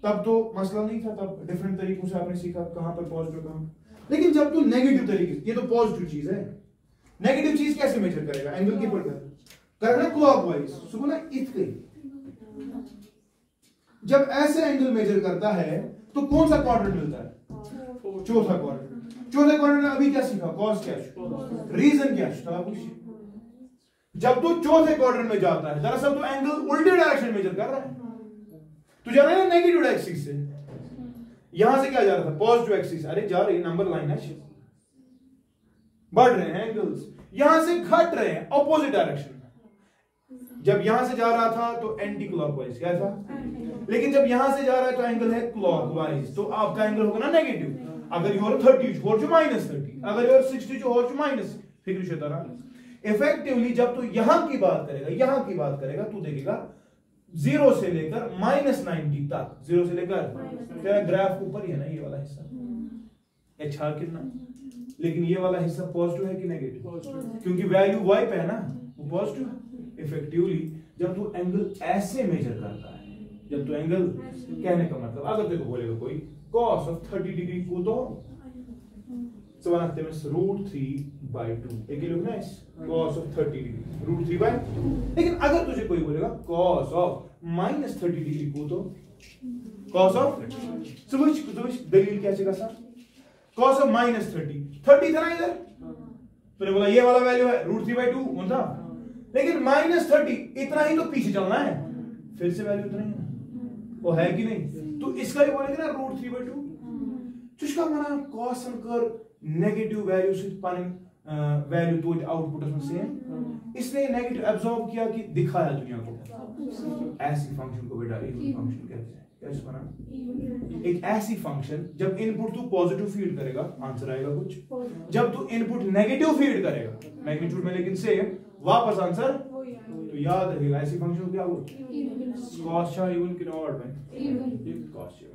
तब तो मसला नहीं था, तब डिफरेंट तरीकों से आपने सीखा कहां पर पॉजिटिव कहां। लेकिन जब तू नेगेटिव तरीके से, ये तो पॉजिटिव चीज है, नेगेटिव चीज कैसे मेजर करेगा, एंगल के ऊपर करेगा क्लॉकवाइज, सुनो ना इतने। जब ऐसे एंगल मेजर करता है तो कौन सा क्वाड्रेंट मिलता है, चौथा क्वाड्रेंट। चौथे क्वाड्रेंट में अभी क्या सीखा, कॉस क्या, रीजन क्या, जब तू चौथे क्वाड्रेंट में जाता है दरअसल तो एंगल उल्टे डायरेक्शन मेजर कर रहा है, तू जा रहा है नेगेटिव एक्सिस से, यहां से क्या जा रहा था, पॉजिटिव एक्सिस, अरे जा रही नंबर लाइन है, बढ़ रहे हैं एंगल्स, यहां से घट रहे हैं ऑपोजिट डायरेक्शन में। जब यहां से जा रहा था तो एंटी क्लॉकवाइज क्या था, लेकिन जब यहां से जा रहा है तो एंगल है क्लॉकवाइज, तो आपका एंगल होगा ना नेगेटिव। अगर योर 30 हो -30, अगर योर 60 हो माइनस, फिक्र शेतारा इफेक्टिवली जब तू यहां की बात करेगा तू देखेगा 0 से लेकर -90 तक, 0 से लेकर, तेरा ग्राफ ऊपर ही है ना ये वाला हिस्सा, अच्छा कितना, लेकिन ये वाला हिस्सा पॉजिटिव है कि नेगेटिव, क्योंकि वैल्यू y पे है ना, वो पॉजिटिव। इफेक्टिवली जब तू एंगल ऐसे मेजर करता है, जब तू एंगल, कहने का मतलब अगर देखो बोलेगा कोई cos of 30 डिग्री को तो √3/2, एक लोग ना cos of 30 डिग्री √3/2। लेकिन अगर तुझे कोई बोलेगा cos of -30 डिग्री को तो cos of दलील क्या चलेगा सर, cos of -30 था ना इधर, तूने बोला ये वाला वैल्यू है √3/2 कौन था, लेकिन -30 इतना ही तो पीछे चलना है, फिर से वैल्यू इतना ही है, वो है कि नहीं, तो इसका ही बोलेंगे ना √3/2। चुशका माना cos कर नेगेटिव वैल्यू से पानी वैल्यू तो आउटपुट में सेम, इसने नेगेटिव एब्जॉर्ब किया कि दिखाया दुनिया को। ऐसी फंक्शन को बेटा इवन फंक्शन कहते हैं, कैसे बना, एक ऐसी फंक्शन जब इनपुट तू पॉजिटिव फीड करेगा आंसर आएगा कुछ, जब तू इनपुट नेगेटिव फीड करेगा मैग्नीट्यूड में लेकिन सेम वापस आंसर, तो याद रखिएगा ऐसी फंक्शन क्या होती, cos cha इवन की ऑड में cos cha,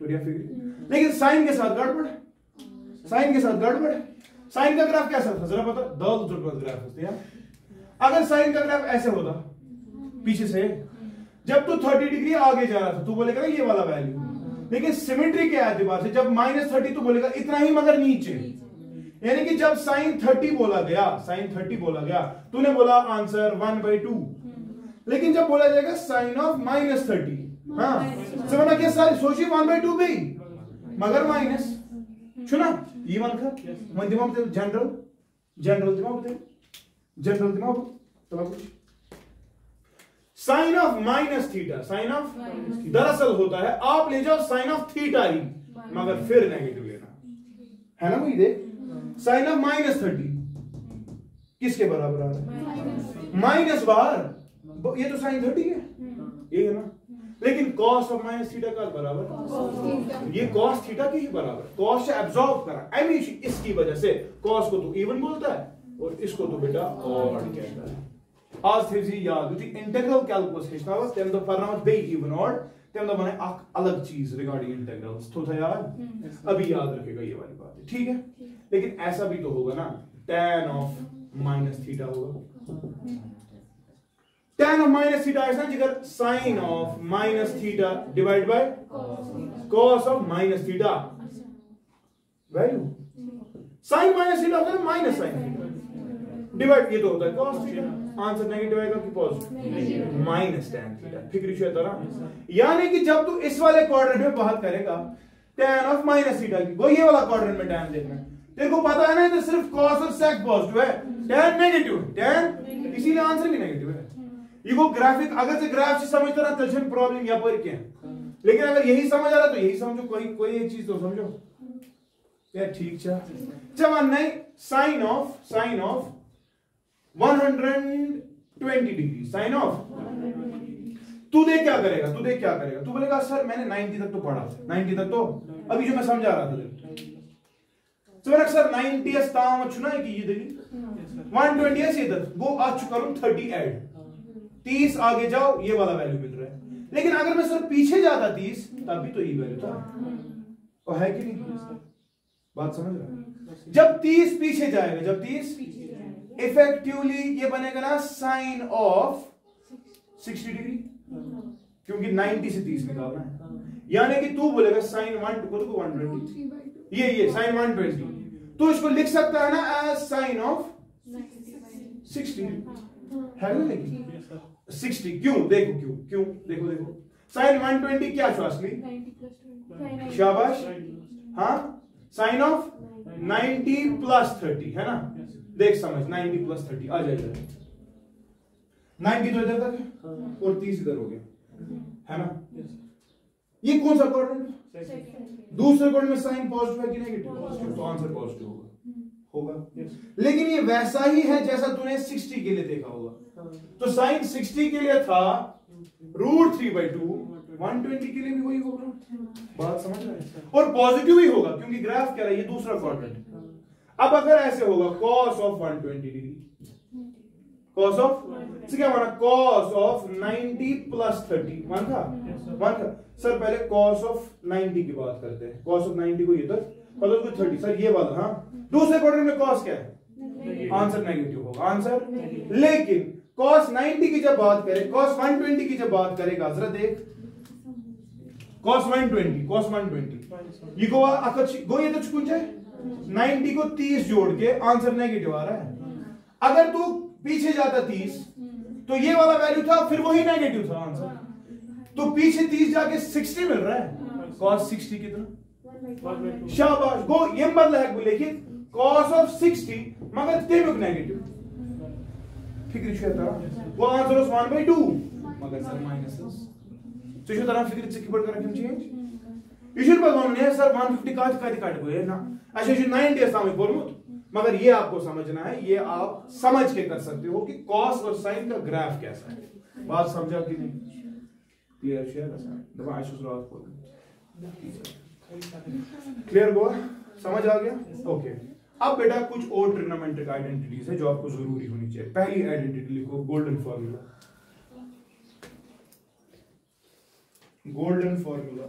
तो क्या फिगर। लेकिन साइन के साथ गड़बड़, साइन का ग्राफ कैसा था जरा बता, दल ग्राफ होता है। अगर साइन का ग्राफ ऐसे होता पीछे से, जब तू 30 डिग्री आगे जा रहा था तू बोलेगा ये वाला वैल्यू, लेकिन सिमेट्री के एतबार से जब -30 तू बोलेगा इतना ही मगर नीचे, यानी कि जब sin 30 बोला गया तूने बोला आंसर 1/2, लेकिन जब बोला जाएगा sin of -30, हाँ समझना क्या सारी सोचिए 1/2 भी मगर माइनस छुना ये मान का मन दिमाग में जनरल दिमाग तो साइन ऑफ -θ, साइन ऑफ दरअसल होता है आप ले जाओ साइन ऑफ थीटा ही मगर फिर नेगेटिव लेना है ना, वही देख साइन ऑफ -30 किसके बराबर आ रहा है, माइनस बाहर, ये तो साइन 30 है, ये है ना, लेकिन cos ऑफ -θ का बराबर, ये cos थीटा के ही बराबर, cos से एब्जॉर्ब करा हमेशा, इसकी वजह से cos को तो इवन बोलता है और इसको तो बेटा ऑड कहता है। आज थे जी याद थी इंटीग्रल कैलकुलस हेचनावस तेम तो फरनावस बे इवन ऑड तेम तो बने एक अलग चीज रिगार्डिंग इंटीग्रल्स, तो था याद, अभी याद रखेगा ये वाली बात, ठीक है। लेकिन ऐसा भी तो होगा ना, tan ऑफ -θ होगा, tan ऑफ -θ ऐसा जिगर sin of -θ divide by cos of -θ, value sin -θ होता है माइनस sin डिवाइड, ये तो होता है cos θ, आंसर नेगेटिव आएगा कि पॉजिटिव, -tan θ, फिक्र छे तरह। यानी कि जब तू इस वाले क्वाड्रेंट में बात करेगा tan ऑफ -θ की, वो ये वाला क्वाड्रेंट में tan देखना है, तेरे को पता है ना तो सिर्फ cos और sec पॉजिटिव है, tan नेगेटिव, tan इसीलिए आंसर भी नेगेटिव है। ये को ग्राफिक अगर से ग्राफ से समझते ना तो प्रॉब्लम यहाँ पर क्या है, लेकिन अगर यही समझ आ रहा तो यही समझो, कोई एक चीज तो समझो यार। ठीक है, चलो नहीं, sine of 120 degree, sine of, तू देख क्या करेगा, तू बोलेगा सर मैंने 90 तक तो पढ़ा, 90 तक तो अभी जो मैं समझा रहा था तो मैंने सर 90 अस्ताम अच्छुना है कि ये देखिए 120 है सीधा वो आज करूं 30 ऐड 30 आगे जाओ ये वाला वैल्यू मिल रहा है, लेकिन अगर मैं सर पीछे जाता 30 तब भी तो ये वैल्यू था, और है कि नहीं, बात समझ रहा है। जब 30 पीछे जाएगा, जब 30 इफेक्टिवली ये बनेगा ना साइन ऑफ 60 डिग्री, क्योंकि 90 से 30 निकालना है, यानी कि तू बोलेगा साइन 120 ये साइन 120, तो इसको लिख सकता है ना एज साइन ऑफ 60 है ना, लेकिन 60 क्यों, देखो देखो साइन 120 क्या छो असली, शाबाश, हाँ साइन ऑफ 90 प्लस 30 है ना, देख समझ 90 प्लस 30 आ जाएगा, 90 तो इधर तक है और 30 इधर हो गया है ना, ये कौन सा क्वाड्रेंट, दूसरे क्वाड्रेंट में साइन पॉजिटिव है कि नेगेटिव, तो आंसर पॉजिटिव होगा, लेकिन ये वैसा ही है जैसा तूने 60 के लिए देखा होगा, तो साइन 60 के लिए था √3/2, 120 के लिए भी वही होगा, बात समझ रहे हैं, और पॉजिटिव ही होगा क्योंकि ग्राफ क्या है, ये दूसरा क्वाड्रेंट। अब अगर ऐसे होगा cos of 120 degree, cos of क्या माना, cos ऑफ 90 प्लस 30 वन था सर, पहले cos ऑफ 90 की बात करते हैं, cos ऑफ 90 को इधर मतलब को 30 सर ये वाला, हाँ दूसरे क्वाड्रेंट में cos क्या है, आंसर नेगेटिव होगा, आंसर, लेकिन cos 90 की जब बात करें, cos 120 की जब बात करेगा, जरा देख cos 120 ये को गो ये तो चुकुंज है 90 को 30 जोड़ के आंसर नेगेटिव आ रहा है, अगर तू पीछे जाता 30 तो ये वाला वैल्यू था फिर वही नेगेटिव था आंसर, तो पीछे 30 जाके 60 मिल रहा है, cos 60 कितना, शाबाश, गो ये बदला है बोले कि cos ऑफ 60 मगर तेमुक नेगेटिव, फिक्र छे था वो आंसर 1/2 मगर सर माइनस तो जो तरह फिक्र से कीबोर्ड कर चेंज ये शुरू बदलने है सर 150 काट गए ना, अच्छा जो 90 सामने बोलूं, मगर ये आपको समझना है, ये आप समझ के कर सकते हो कि cos और sin का ग्राफ कैसा है, बात समझा कि नहीं, क्लियर शेयर दबा आशु शुरुआत को क्लियर हुआ, समझ आ गया, ओके। अब बेटा कुछ और ट्रिग्नोमेट्रिक आइडेंटिटीज है जो आपको जरूरी होनी चाहिए। पहली आइडेंटिटी लिखो गोल्डन फॉर्मूला, गोल्डन फॉर्मूला,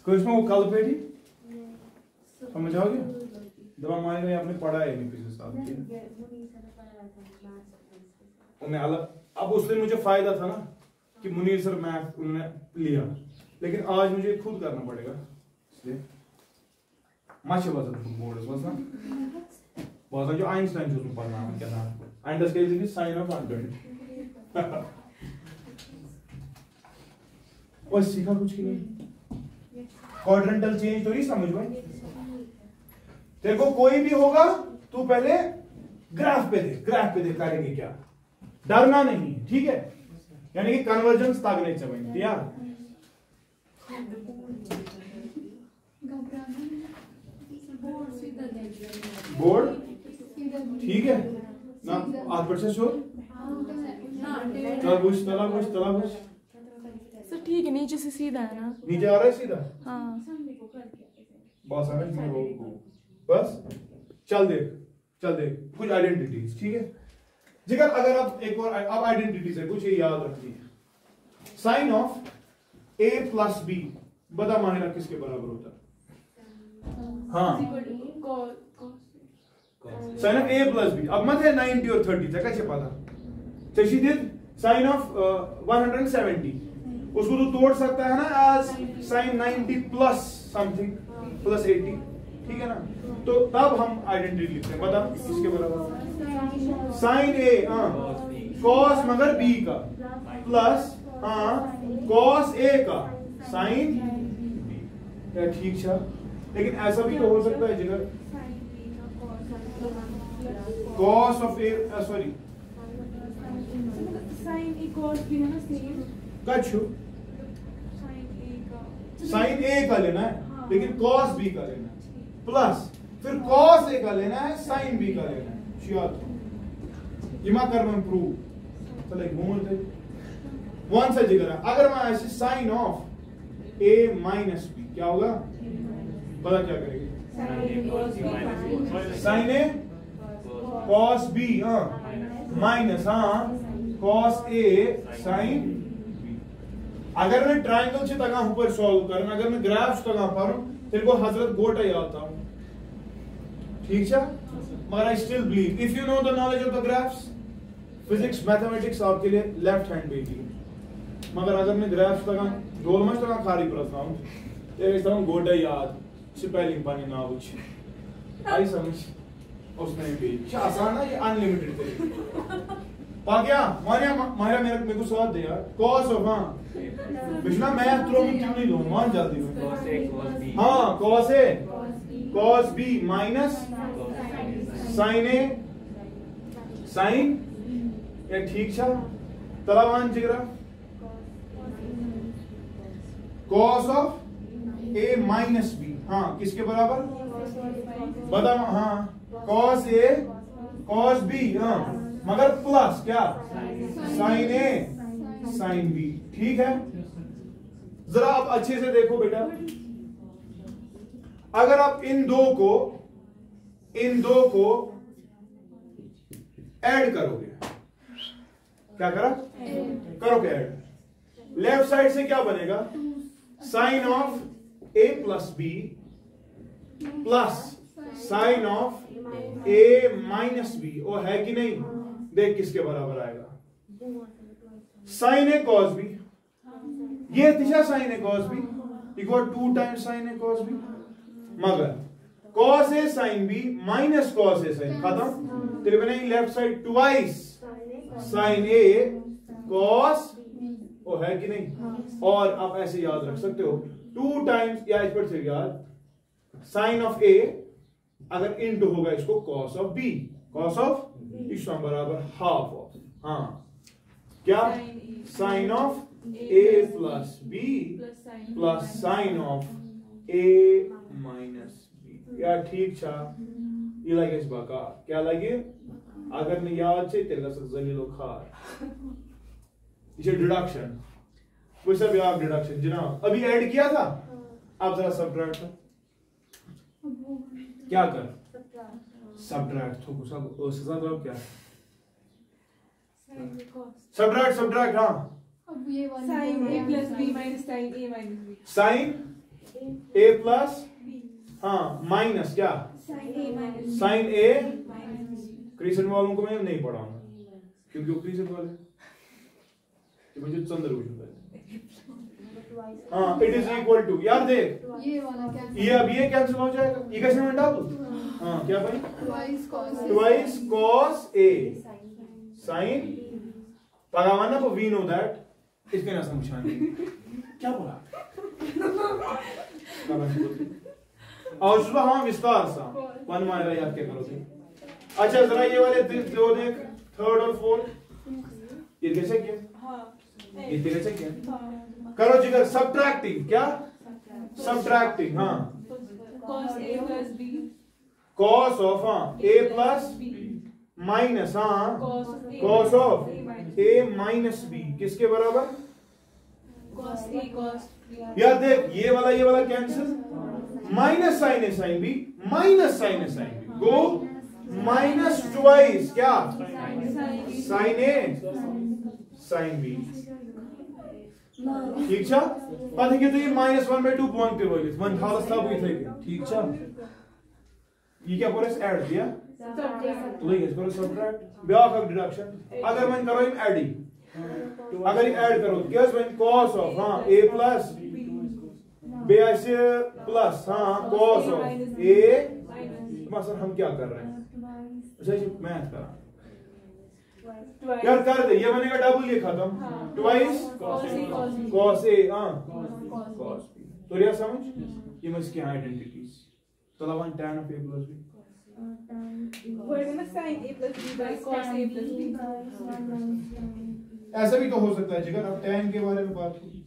कोई इसमें वो कल पे थी समझ आओगे, दवा मायने में आपने पढ़ा है नहीं पिछले साल उन्हें अलग, अब उस दिन मुझे फायदा था ना कि मुनीर सर मैथ उन्होंने लिया, लेकिन आज मुझे खुद करना पड़ेगा, इसलिए माचे वजन बोर्ड वजन जो आइंस्टाइन जो पढ़ना है क्या था and scale is sine of 120 और सीखा कुछ की नहीं, क्वाड्रेंटल चेंज तो नहीं समझ में, तेरे को कोई भी होगा तू पहले ग्राफ पे देख करेंगे क्या, डरना नहीं, ठीक है, यानी कि कन्वर्जेंस ताकने चाहिए यार, बोर्ड ठीक है ना, आज पर से शोर तला सर ठीक है, नीचे से सीधा है ना, नीचे आ रहा है सीधा, हाँ बस बस चल देख कुछ आइडेंटिटीज, ठीक है जिगर, अगर आप एक और अब आइडेंटिटीज है कुछ ये याद रखिए, sine of a plus b बता मानेला किसके बराबर होता है, हाँ sine of a plus b, अब मत है 90 और 30 तक कैसे पता, चशी दिद साइन ऑफ 170 उसको तो तोड़ सकता है ना as sine 90 plus something plus 80, ठीक है ना, तो तब हम आइडेंटिटी लिखते हैं, बता किसके बराबर, साइन ए कॉस मगर बी का प्लस कॉस ए का साइन बी, ठीक है, लेकिन ऐसा भी तो हो सकता है जिधर cos of A sorry sin a cos b है ना सेम कछु sin a का लेना है, लेकिन cos b का लेना है, प्लस फिर cos a का लेना है, sin b का लेना है। श्योर ये मा कर मैं प्रूव चले घूम थे वन से जिगरा अगर मैं ऐसे sin of a minus b क्या होगा पता क्या करेंगे sin a cos b minus cos a sin b। अगर मैं ट्रायंगल से तगा ऊपर सॉल्व करना अगर मैं ग्राफ्स तगा पारूं तेरे को हजरत गोटा याद था ठीक है मगर I still believe if you know the knowledge of the graphs physics mathematics आपके लिए लेफ्ट हैंड बेबी मगर अगर मैं ग्राफ्स तगा रोल में तगा खाली प्रश्न तेरे इस तरह गोटा याद स्पेलिंग पानी ना कुछ आई समझ उसने भी आसान है ये अनलिमिटेड तरीके पागया मारा मेरे को साथ दे यार cos ऑफ बिशना मैं थ्रो में क्यों नहीं लूं मान जल्दी में cos a cos b minus sin a sin ये ठीक छा तलावान जिगरा cos of a minus b किसके बराबर बता cos a cos b मगर प्लस क्या sin a sin b ठीक है। जरा आप अच्छे से देखो बेटा अगर आप इन दो को ऐड करोगे क्या करा करोगे ऐड लेफ्ट साइड से क्या बनेगा sin of a plus b plus sin of a minus b वो है कि नहीं देख किसके बराबर आएगा sin a cos b ये दिशा sin a cos b equal 2 times sin a cos b मगर cos a sin b minus cos a sin खत्म तेरे बनेगी left side twice sin a cos वो है कि नहीं और आप ऐसे याद रख सकते हो 2 टाइम्स या इस पर से याद sin ऑफ a अगर इंटू होगा इसको cos of b cos of इसका बराबर हाफ ऑफ क्या sin of a plus b plus sin of a minus b या ठीक छा ये लगे इस बाका क्या लगे अगर नहीं याद से तेरे का जलीलो खार इसे डिडक्शन कोई सब याद डिडक्शन जनाब अभी ऐड किया था आप जरा सब्ट्रैक्ट क्या कर सब्ट्रैक्ट तो सब उसके साथ अब क्या सब्ट्रैक्ट अब ये वाला sin a plus b minus sin a minus b sin a plus minus क्या sin a क्रिश्चियन वालों को मैं नहीं पढ़ाऊंगा क्योंकि वो क्रिश्चियन वाले तो मुझे चंद्र इट इज इक्वल टू यार देख ये वाला क्या ये अब ये कैंसिल हो जाएगा ये कैसे में डाल क्या भाई ट्वाइस cos a sin पगावाना को वी नो दैट इसके ना समझाने क्या बोला और सुबह हम विस्तार सा वन मायरा याद क्या करो थे अच्छा जरा ये वाले दो देख थर्ड और फोर्थ ये कैसे किया ये कैसे किया करो जिगर सब्ट्रैक्टिंग क्या subtracting cos a plus b cos of a plus minus cos of a minus b किसके बराबर cos a cos b यार देख ये वाला cancel minus sin a sin b minus sin a sin b go minus twice क्या sin a sin b ठीक छा पता कि तो ये -1/2 पॉइंट पे होगी वन हालत था वो थे ठीक छा ये क्या बोले ऐड दिया तो करो सब्ट्रैक्ट ब्याक ऑफ डिडक्शन अगर मैं करो इन एडिंग अगर ऐड करो क्या when cos of a plus b ऐसे प्लस cos ऑफ a मतलब हम क्या कर रहे हैं अच्छा ये मैथ कर यार कर दे ये बनेगा डबल ये खत्म twice cos a cos b तो ये समझ ये मैं इसकी आइडेंटिटीज तो लवन tan of a plus b What is sin a plus b by cos a plus b ऐसा भी तो हो सकता है जिगर। अब tan के बारे में बात होगी,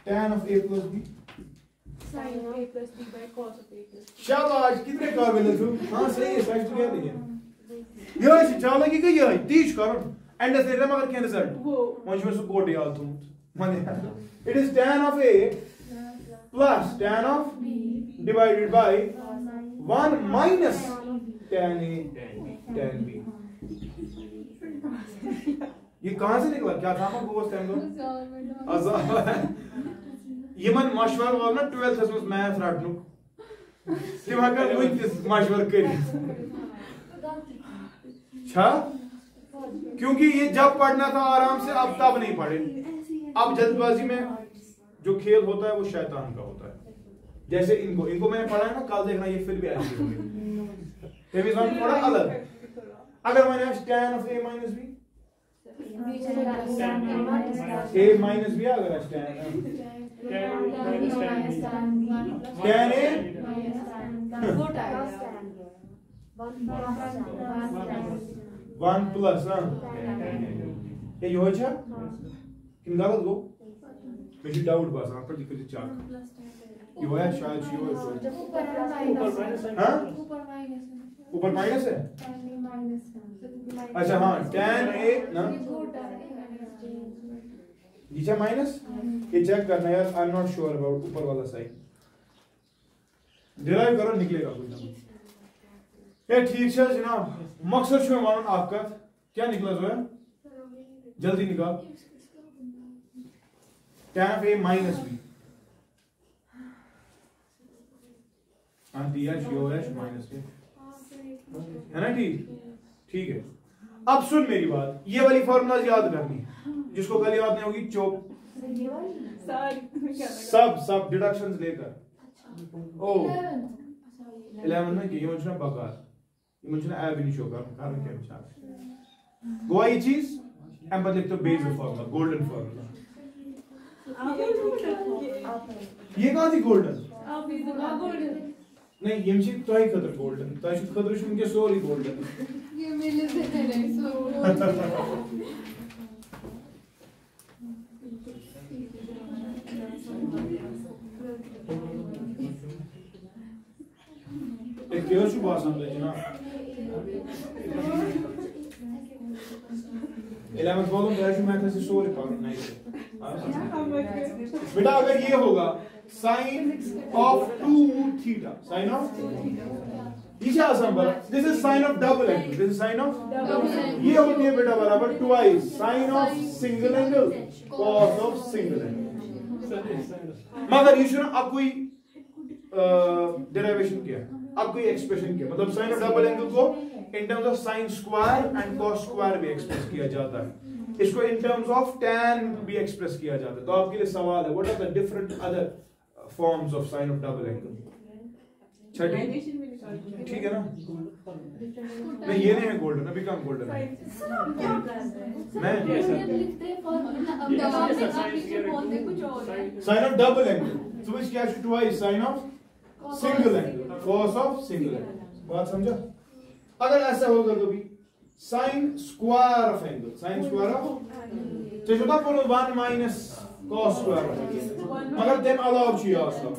tan of a plus b। Sin of a plus b by cos of a plus b. शाबाश, कितने काबिल है तू। हाँ सही है, सच तो क्या है ये चालाकी की ये तीज कर एंड से रे मगर क्या रिजल्ट वो मुझे में सो कोड याद तू माने it is tan of a plus tan of b divided by 1 minus tan a tan b। ये कहां से निकला, क्या था गोस टाइम दो अज़ाब ये मन मशवर वाल ना 12th में मैथ रटनु तिम हकन वंतिस मशवर कर छा, क्योंकि ये जब पढ़ना था आराम से, अब तब नहीं पढ़े। अब जल्दबाजी में जो खेल होता है वो शैतान का होता है। जैसे इनको मैंने पढ़ा है ना, कल देखना ये फिर भी ऐसे होंगे। ये भी थोड़ा अलग। अगर मैंने tan of a minus b a minus b अगर tan a 1 plus ये यो छा किन गलत गो मुझे डाउट बस आप पर दिक्कत चाक यो है शायद यो हां ऊपर माइनस है। अच्छा हाँ tan a ना नीचे माइनस, ये चेक करना यार, I am not sure about ऊपर वाला साइन। डिराइव करो निकलेगा कोई ना। ये ठीक है जनाब, मकसद छो मानन आपका क्या निकला जो है, जल्दी निकाल। tan of a minus b दिया श्योर है माइनस के है ना, ठीक है। अब सुन मेरी बात, ये वाली फॉर्मूलाज याद करनी है, जिसको कल याद नहीं होगी चौक सब डिडक्शंस लेकर। ओ 11 में ये मुझे बकार ये मुझे ना ऐब नहीं शो कर कारण क्या विचार गोवा ये चीज हम बदले तो बेसिक फार्मूला गोल्डन फार्मूला। ये कहां थी गोल्डन नहीं ये मुझे तो ही खतर गोल्डन तो इस खतर शुरू के सॉरी गोल्डन ये मेरे से है सो एक क्यों शुभ आसान है जनाब 11th वॉल्यूम दैट मैथ से सॉरी पावर नहीं बेटा अगर ये होगा sin of 2 theta sin of ये आसान बड़ा this is sin of double angle this is sin of ये होती है बेटा बराबर twice sin of single angle cos of single angle। मगर ये सुनो अब कोई डेरिवेशन किया, अब कोई एक्सप्रेशन किया, मतलब sin of double angle को in terms of sin square and cos square भी एक्सप्रेस किया जाता है, इसको in terms of tan भी एक्सप्रेस किया जाता है। तो आपके लिए सवाल है what are the different other forms of sin of double angle? ठीक है ना, नहीं ये नहीं है गोल्डन, अभी कम गोल्डन है मैं sin of double angle so which क्या twice sin of single angle cos of single angle। बात समझा? अगर ऐसा होगा कभी sin square of angle sin square of तो जो था पूरा 1 minus cos square of angle मगर then अलाउ चाहिए आसान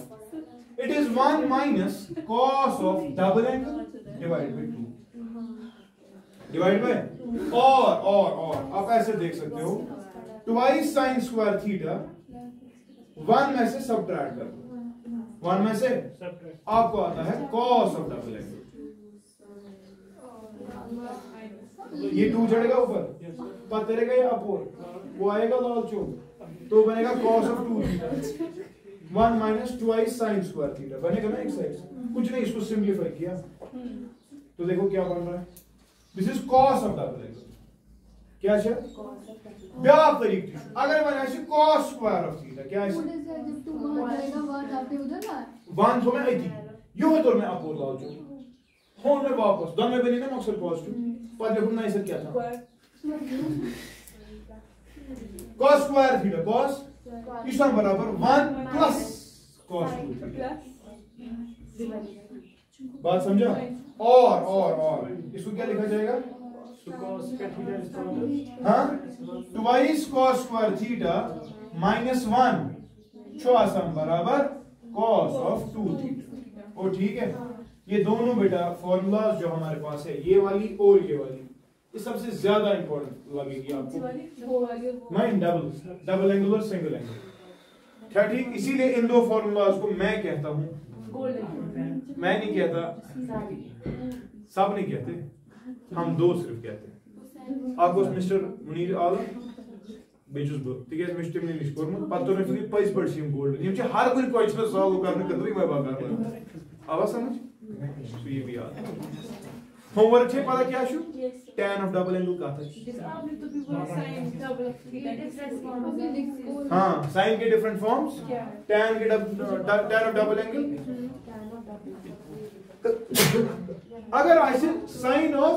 it is 1 minus cos of double angle divided by 2 divided by और आप ऐसे देख सकते हो twice sin square theta 1 में से subtract कर दो 1 में से आपको आता है cos of double angle। ये 2 चढ़ेगा ऊपर पता रहेगा ये अपोर वो आएगा लाल चौक तो बनेगा cos of 2 theta 1 minus twice sin square theta बनेगा ना एक साइड से, कुछ नहीं इसको सिंपलीफाई किया तो देखो क्या बन रहा है this is cos of double angle क्या है ब्याह तरीक थी अगर मैंने ऐसे cos square of theta क्या है जब तू वहां जाएगा वहां आपने उधर ना 1 तो मैं आई यो है तो मैं अपोर लाल चौक होन में वापस दोनों में बनी ना मकसद पॉजिटिव पर देखो ना इसे क्या था cos square theta cos इसका बराबर 1 प्लस cos 2 बात समझा? और इसको क्या लिखा जाएगा So cos square theta is probably हाँ twice cos square theta minus 1 छो आसम बराबर cos of 2 theta। ओ ठीक है, ये दोनों बेटा फॉर्मूलाज जो हमारे पास है, ये वाली और ये वाली, ये सबसे ज्यादा इंपॉर्टेंट लगेगी आपको। नहीं, डबल एंगल और सिंगल एंगल, क्या ठीक। इसीलिए इन दो फॉर्मूलाज को मैं कहता हूँ, मैं नहीं कहता, सब नहीं कहते, हम दो सिर्फ कहते हैं। आपको मिस्टर मुनीर आलम बेचुस बो तिकेज मे टिम निश कोरमत पतो न फिर पैस पड़ सिम गोल्ड यम छ हर कोई क्वेश्चन सॉल्व करने कदरी मैं बात कर रहा हूं। आवाज समझ तो ये भी याद होमवर्क है, पता क्या छु tan ऑफ डबल एंगल का था। हां sin के डिफरेंट फॉर्म्स, tan के tan ऑफ डबल एंगल, अगर आइसे sin ऑफ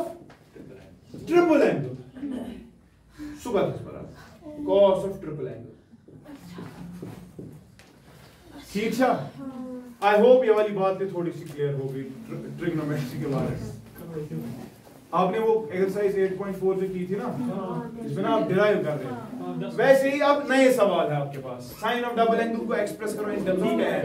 ट्रिपल एंगल सुबह बराबर cos ऑफ ट्रिपल एंगल। ठीक है, आई होप ये वाली बातें थोड़ी सी क्लियर हो गई ट्रिग्नोमेट्री के बारे में। आपने वो एक्सरसाइज 8.4 जो की थी ना, इसमें ना आप डिराइव कर रहे हैं, वैसे ही अब नए सवाल है आपके पास। साइन ऑफ डबल एंगल को एक्सप्रेस करो इन टर्म्स ऑफ tan।